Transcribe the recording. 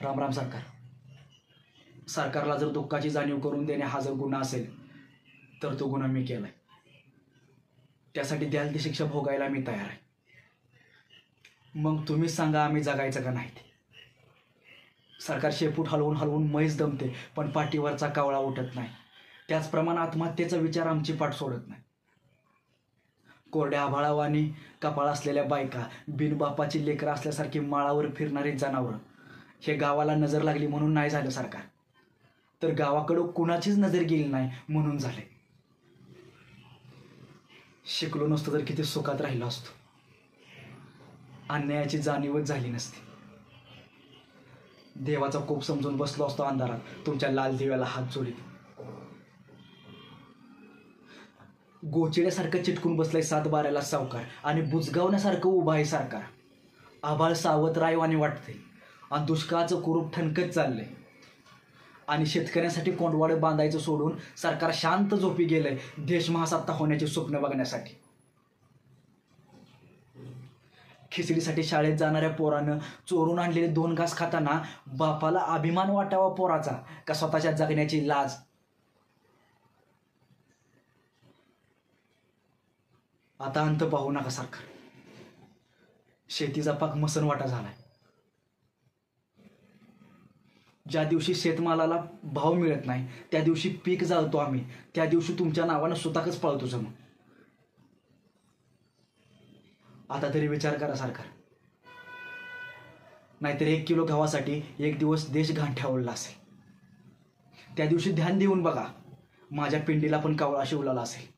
राम राम सरकारला जर दुःखाची जाणीव करून देणे हा जर गुन्हा असेल तर तो गुन्हा मी केलाय. त्यासाठी द्याल ती शिक्षा भोगायला मी तयार आहे. मग तुम्हीच सांगा आम्ही जगायचं का नाही ते. सरकार शेपूट हलवून हलवून मैच दमते पण पाठीवरचा कावळा उठत नाही. त्याचप्रमाणे आत्महत्येचा विचार आमची पाठ सोडत नाही. कोरड्या आभाळावानी कपाळ असलेल्या बायका, बिनबापाची लेकरं असल्यासारखी माळावर फिरणारी जनावरं, हे गावाला नजर लागली म्हणून नाही झालं सरकार, तर गावाकडं कुणाचीच नजर गेली नाही म्हणून झाले. शिकलो नसतो तर किती सुखात राहिलो असतो. अन्यायाची जाणीवच झाली नसती. देवाचा कोप समजून बसलो असतो अंधारात तुमच्या लाल दिव्याला हात जोडीत. गोचिड्यासारखं चिटकून बसलंय सात बाऱ्याला सावकार आणि बुजगावण्यासारखं उभा आहे सरकार. आभाळ सावत रायवानी वाटते आणि दुष्काळाचं कुरूप ठणकत चाललंय आणि शेतकऱ्यांसाठी कोंडवाडं बांधायचं सोडून सरकार शांत झोपी गेलंय देश महासत्ता होण्याची स्वप्न बघण्यासाठी. खिचडीसाठी शाळेत जाणाऱ्या पोरानं चोरून आणलेले 2 घास खाताना बापाला अभिमान वाटावा पोराचा का स्वतःच्या जगण्याची लाज. आता अंत पाहू नका सरकार. शेतीचा पाक मसनवाटा झालाय. ज्या दिवशी शेतमालाला भाव मिळत नाही त्या दिवशी पीक जाळतो आम्ही. त्या दिवशी तुमच्या नावानं सुताकच पळतो जणू. आता तरी विचार करा सरकार. नाहीतर 1 किलो गव्हासाठी 1 दिवस देश गांठ्यावरला असेल. त्या दिवशी ध्यान देऊन बघा माझ्या पिंडीला पण कावळा शिवलेला असेल.